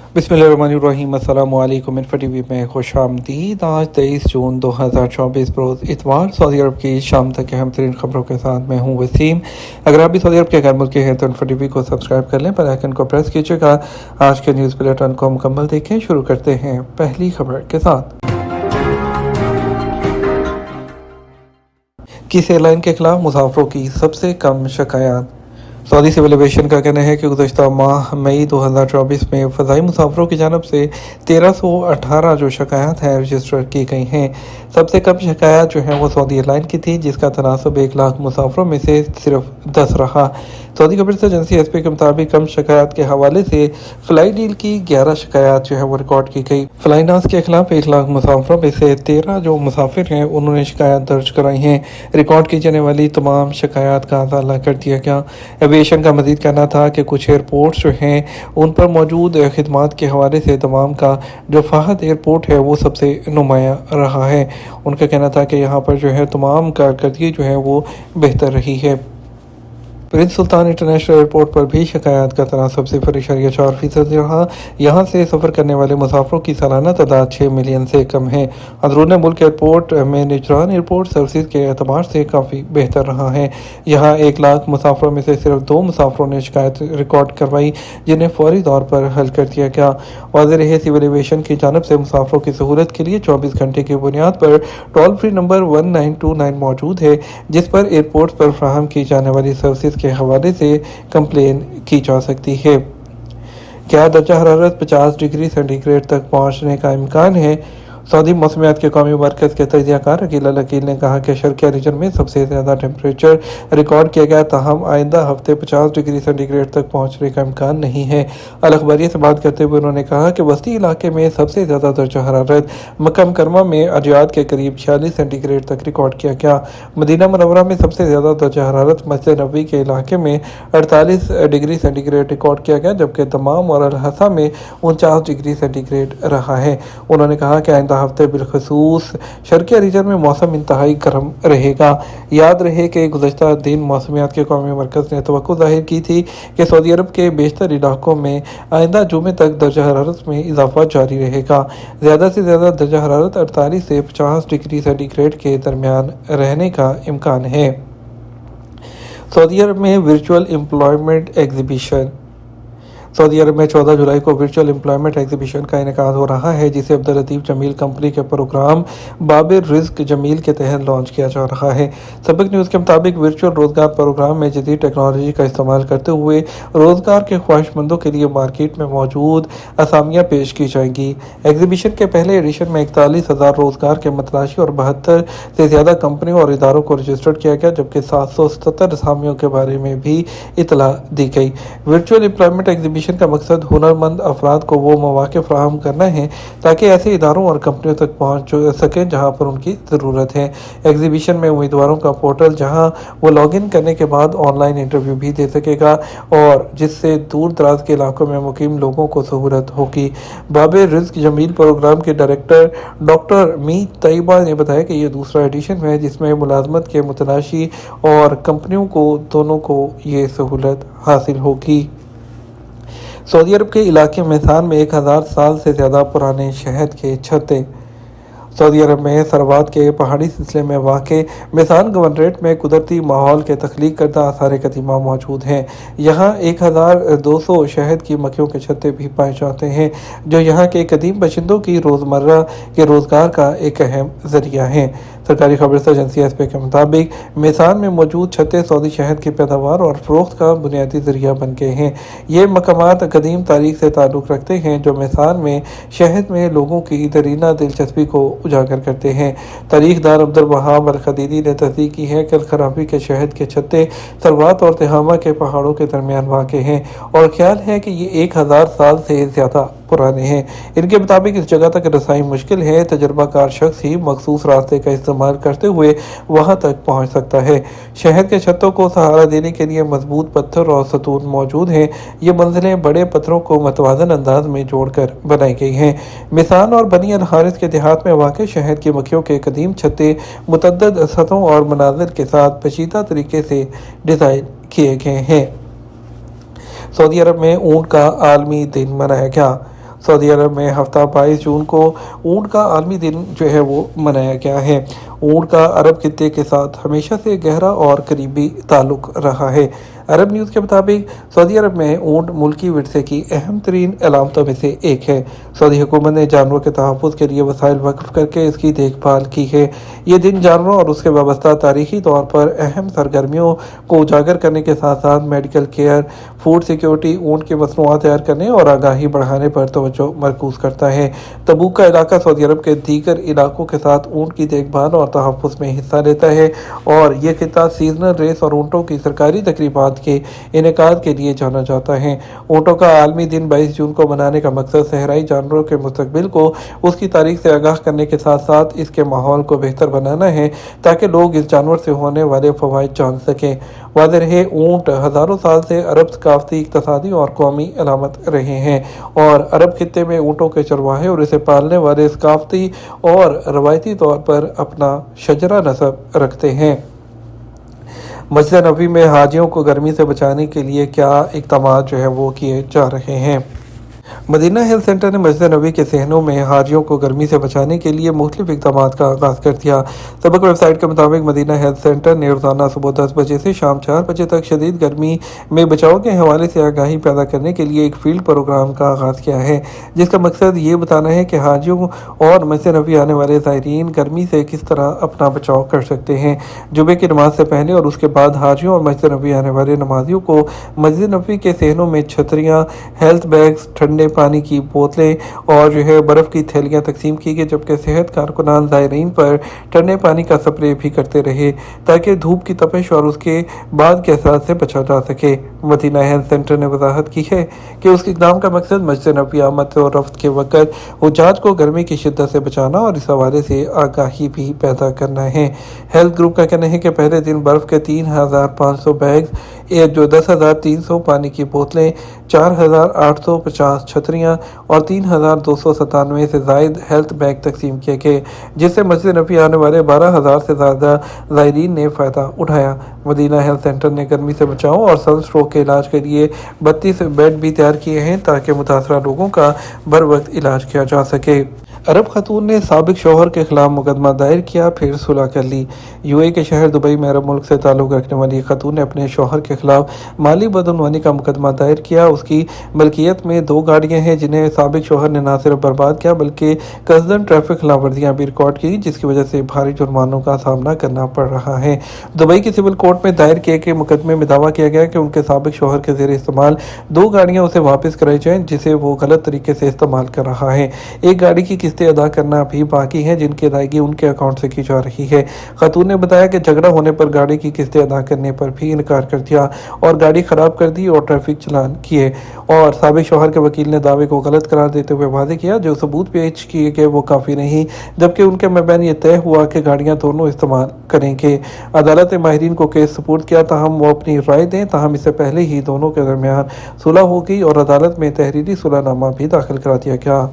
बिस्मिल्लाहिर्रहमानिर्रहीम। अस्सलामु अलैकुम। इन्फो टीवी में खुश आमदीद। आज 23 जून 2024 रोज़ इतवार। सऊदी अरब की शाम तक अहम तरीन खबरों के साथ मैं हूँ वसीम। अगर आप भी सऊदी अरब के गैर मुल्की हैं तो इन्फो टीवी को सब्सक्राइब कर लें, बेल आइकन को प्रेस कीजिएगा। आज के न्यूज़ बुलेटिन को मुकम्मल देखें। शुरू करते हैं पहली खबर के साथ। किस एयरलाइन के खिलाफ मुसाफिरों की सबसे कम शिकायत। सऊदी सिविल एविएशन का कहना है कि गुज़श्ता माह मई 2024 में फ़ज़ाई मुसाफिरों की जानब से 1318 जो शिकायत हैं रजिस्टर की गई हैं। सबसे कम शिकायत जो है वो सऊदी एयरलाइन की थी, जिसका तनासब 1 लाख मुसाफिरों में से सिर्फ 10 रहा। सऊदी खबरस एजेंसी एसपी के मुताबिक कम शिकायत के हवाले से फ्लाई डील की 11 शिकायत जो है वो रिकॉर्ड की गई। फ्लाई नास के खिलाफ 1 लाख मुसाफिरों में से 13 जो मुसाफिर हैं उन्होंने शिकायत दर्ज कराई हैं। रिकॉर्ड की जाने वाली तमाम शिकायत का अजाला कर दिया गया। एविएशन का मजीद कहना था कि कुछ एयरपोर्ट्स जो हैं उन पर मौजूद खिदमात के हवाले से तमाम का जो फहद एयरपोर्ट है वो सबसे नुमाया रहा है। उनका कहना था कि यहाँ पर जो है तमाम कारकर्दगी जो है वो बेहतर रही है। प्रिंस सुल्तान इंटरनेशनल एयरपोर्ट पर भी शिकायत का तनासब 0.4% रहा। यहाँ से सफ़र करने वाले मुसाफिरों की सालाना तादाद 6 मिलियन से कम है। अंदरून मुल्क एयरपोर्ट में निजरान एयरपोर्ट सर्विस के एतबार से काफ़ी बेहतर रहा है। यहाँ 1 लाख मुसाफिरों में से सिर्फ 2 मुसाफिरों ने शिकायत रिकॉर्ड करवाई, जिन्हें फौरी तौर पर हल कर दिया गया। वाज़ेह रहे सिविल एविएशन की जानब से मुसाफिरों की सहूलत के लिए 24 घंटे की बुनियाद पर टोल फ्री नंबर 1929 मौजूद है, जिस पर एयरपोर्ट पर फ्राहम की जाने वाली सर्विस के हवाले से कंप्लेन की जा सकती है। क्या दर्जा हरारत 50 डिग्री सेंटीग्रेड तक पहुंचने का इम्कान है। सऊदी मौसमियात के कौमी मरकज़ के तजियाकार अकील अल-अकील ने कहा कि शर्क़िया रीजन में सबसे ज़्यादा टेम्परेचर रिकॉर्ड किया गया, ताहम आइंदा हफ्ते 50 डिग्री सेंटीग्रेड तक पहुंचने का इम्कान नहीं है। अल-अखबारिया से बात करते हुए उन्होंने कहा कि वस्ती इलाके में सबसे ज़्यादा दर्जा हरारत मक्का मुकर्रमा में अरियाद के करीब 46 सेंटीग्रेड तक रिकॉर्ड किया गया। मदीना मुनव्वरा में सबसे ज़्यादा दर्जा हरारत मस्जिद नबवी के इलाके में 48 डिग्री सेंटीग्रेड रिकॉर्ड किया गया, जबकि दमाम और अल-हसा में 49 डिग्री सेंटीग्रेड रहा है। उन्होंने कहा कि आइंदा हफ्ते बिलखसूस शर्क़िया रीजन में मौसम इंतहाई गर्म रहेगा। याद रहे कि गुज़श्ता दिन मौसमियात के कौमी मरकज़ ने तवक्को ज़ाहिर की थी कि सऊदी अरब के बेशतर इलाकों में आइंदा जुमे तक दर्जा हरारत में इजाफा जारी रहेगा। ज़्यादा से ज़्यादा दर्जा हरारत 48 से 50 डिग्री सेंटीग्रेड के दरमियान रहने का इम्कान है। सऊदी अरब में वर्चुअल एम्प्लॉयमेंट एग्जीबिशन। सऊदी अरब में 14 जुलाई को वर्चुअल एम्प्लॉयमेंट एग्जीबिशन का इनेकाद हो रहा है, जिसे अब्दुल लतीफ़ जमील कंपनी के प्रोग्राम बाबिर रिज़्क जमील के तहत लॉन्च किया जा रहा है। सबक न्यूज़ के मुताबिक वर्चुअल रोज़गार प्रोग्राम में जदीद टेक्नोलॉजी का इस्तेमाल करते हुए रोज़गार के ख्वाहिशमंदों के लिए मार्केट में मौजूद असामियाँ पेश की जाएंगी। एग्जीबिशन के पहले एडिशन में 41,000 रोज़गार के मतलाशी और 72 से ज़्यादा कंपनियों और इदारों को रजिस्टर्ड किया गया, जबकि 777 असामियों के बारे में भी इतला दी गई। वर्चुअल एम्प्लॉयमेंट एग्जीबिशन का मकसद हुनरमंद अफराद को वो मौके फराहम करना है ताकि ऐसे इदारों और कंपनियों तक पहुँच सकें जहाँ पर उनकी ज़रूरत है। एग्जीबिशन में उम्मीदवारों का पोर्टल जहाँ वो लॉगिन करने के बाद ऑनलाइन इंटरव्यू भी दे सकेगा, और जिससे दूर दराज के इलाकों में मुकीम लोगों को सहूलत होगी। बाबिर रिज़्क जमील प्रोग्राम के डायरेक्टर डॉक्टर मीत तैयबा ने बताया कि ये दूसरा एडिशन है जिसमें मुलाजमत के मुतलाशी और कंपनियों को दोनों को ये सहूलत हासिल होगी। सऊदी अरब के इलाके मेसान में 1000 साल से ज़्यादा पुराने शहद के छत्ते। सऊदी अरब में सरवात के पहाड़ी सिलसिले में वाक़े मेसान गवर्नरेट में कुदरती माहौल के तख्लीक करदा आसार कदीमा मौजूद हैं। यहाँ 1200 शहद की मक्खियों के छत्ते भी पाए जाते हैं, जो यहाँ के कदीम बशिंदों की रोज़मर्रा के रोज़गार का एक अहम ज़रिया है। सरकारी खबर एजेंसी एसपी के मुताबिक मेसान में मौजूद छत्ते सऊदी शहद की पैदावार और फ़रोख्त का बुनियादी ज़रिया बन गए हैं। ये मकामात कदीम तारीख से ताल्लुक़ रखते हैं, जो मेसान में शहद में लोगों की दरीना दिलचस्पी को उजागर करते हैं। तारीखदार अब्दुल वहाब अल-खदीदी ने तस्दीक की है कि अल-खराबी के शहद के छत्ते सरवात और तिहामा के पहाड़ों के दरमियान वाक़ हैं, और ख्याल है कि ये 1000 साल से ज़्यादा पुराने हैं। इनके मुताबिक इस जगह तक रसाई मुश्किल है। तजर्बाकार शख्स ही मखसूस रास्ते का इस्तेमाल करते हुए वहां तक पहुंच सकता है। शहद के छत्तों को सहारा देने के लिए मजबूत पत्थर और सतून मौजूद हैं। ये मंजिलें बड़े पत्थरों को मतवाजन अंदाज में जोड़कर बनाई गई हैं। मिसान और बनी अल हारिस के देहात में वाक़ शहद की मक्खियों के कदीम छत्ते मुतअद्दिद सतहों और मनाजिर के साथ पेचीदा तरीके से डिज़ाइन किए गए हैं। सऊदी अरब में ऊँट का आलमी दिन मनाया गया। सऊदी अरब में हफ्ता 22 जून को ऊँट का आलमी दिन जो है वो मनाया गया है। ऊँट का अरब खित्ते के साथ हमेशा से गहरा और करीबी ताल्लुक रहा है। अरब न्यूज़ के मुताबिक सऊदी अरब में ऊँट मुल्की विरसे की अहम तरीन अलामतों में से एक है। सऊदी हुकूमत ने जानवरों के तहफ़्फ़ुज़ के लिए वसाइल वक्फ करके इसकी देखभाल की है। ये दिन जानवरों और उसके वाबस्ता तारीखी तौर पर अहम सरगर्मियों को उजागर करने के साथ साथ मेडिकल केयर, फूड सिक्योरिटी, ऊँट की मसनूआत तैयार करने और आगाही बढ़ाने पर तवज्जो मरकूज़ करता है। तबूक का इलाका सऊदी अरब के दीगर इलाकों के साथ ऊँट की देखभाल और तहफ़्फ़ुज़ में हिस्सा लेता है और ये खित्ता सीजनल रेस और ऊँटों की सरकारी तकरीबात के इनेकाद के लिए जाना जाता है। ऊँटों का आलमी दिन 22 जून को मनाने का मकसद सहराई जानवरों के मुस्तकबिल को उसकी तारीख से आगाह करने के साथ साथ इसके माहौल को बेहतर बनाना है ताकि लोग इस जानवर से होने वाले फ़वाइद जान सकें। वाज़ेह है, ऊँट हज़ारों साल से अरब सकाफ़ती, इक़्तिसादी और कौमी अलामत रहे हैं और अरब खित्ते में ऊँटों के चरवाहे और इसे पालने वाले सकाफ़ती और रवायती तौर पर अपना शजरा नसब रखते हैं। मस्जिद नबवी में हाजियों को गर्मी से बचाने के लिए क्या इक़दाम जो है वो किए जा रहे हैं। मदीना हेल्थ सेंटर ने मस्जिद नबवी के सहनों में हाजियों को गर्मी से बचाने के लिए मुख्तलिफ इक़दाम का आगाज़ कर दिया। सबक वेबसाइट के मुताबिक मदीना हेल्थ सेंटर ने रोज़ाना सुबह 10 बजे से शाम 4 बजे तक शदीद गर्मी में बचाव के हवाले से आगाही पैदा करने के लिए एक फील्ड प्रोग्राम का आगाज़ किया है, जिसका मकसद ये बताना है कि हाजियों और मस्जिद नबवी आने वाले ज़ायरीन गर्मी से किस तरह अपना बचाव कर सकते हैं। जुमे की नमाज से पहले और उसके बाद हाजियों और मस्जिद नबवी आने वाले नमाजियों को मस्जिद नबवी के सहनों में छतरियाँ, हेल्थ बैग्स, ठंडे पानी की बोतलें और जो है बर्फ़ की थैलियाँ तकसीम की गई, जबकि सेहत कारकुनान ज़ायरीन पर ठंडे पानी का स्प्रे भी करते रहे ताकि धूप की तपिश और उसके बाद के असरात से बचा जा सके। मदीना हेल्थ सेंटर ने वजाहत की है कि उसके इक़दाम का मकसद मस्जिद नबवी आमद और रफ्त के वक़्त हुज्जाज को गर्मी की शिद्दत से बचाना और इस हवाले से आगाही भी पैदा करना है। हेल्थ ग्रुप का कहना है कि पहले दिन बर्फ़ के 3,500 बैग्स, जो 10,300 पानी की बोतलें, 4,850 छतरियाँ और 3,297 से ज़ायद हेल्थ बैग तकसीम किए गए, जिससे मस्जिद नबवी आने वाले 12,000 से ज़्यादा ज़ायरीन ने फ़ायदा उठाया। मदीना हेल्थ सेंटर ने गर्मी से बचाव और सन स्ट्रोक के इलाज के लिए 32 बेड भी तैयार किए हैं ताकि मुतासरा लोगों का बर वक्त इलाज किया जा सके। अरब खातून ने साबिक शौहर के खिलाफ मुकदमा दायर किया, फिर सुलह कर ली। यूएई के शहर दुबई में अरब मुल्क से ताल्लुक़ रखने वाली खातून ने अपने शौहर के खिलाफ माली बदعنوانی का मुकदमा दायर किया। उसकी मलकियत में 2 गाड़ियां हैं जिन्हें साबिक शौहर ने न सिर्फ बर्बाद किया बल्कि कसदन ट्रैफिक खिलाफ वर्जियाँ भी रिकॉर्ड की, जिसकी वजह से भारी जुर्मानों का सामना करना पड़ रहा है। दुबई की सिविल कोर्ट में दायर किए गए मुकदमे में दावा किया गया कि उनके साबिक शौहर के ज़ेर इस्तेमाल 2 गाड़ियाँ उसे वापस कराई जाएँ जिसे वो गलत तरीके से इस्तेमाल कर रहा है। एक गाड़ी की किस्तें अदा करना भी बाकी है जिनकी अदायगी उनके अकाउंट से की जा रही है। खातून ने बताया कि झगड़ा होने पर गाड़ी की किस्तें अदा करने पर भी इनकार कर दिया और गाड़ी खराब कर दी और ट्रैफिक चालान किए। और साबिक शौहर के वकील ने दावे को गलत करार देते हुए वादे किया जो सबूत पेश किए गए वो काफ़ी नहीं, जबकि उनके मबैन ये तय हुआ कि गाड़ियाँ दोनों इस्तेमाल करेंगे। अदालत ने माहिरीन को केस सपुर्द किया ताहम वो अपनी राय दें, ताहम इससे पहले ही दोनों के दरमियान सुलह हो गई और अदालत में तहरीरी सुलहनामा भी दाखिल करा दिया गया।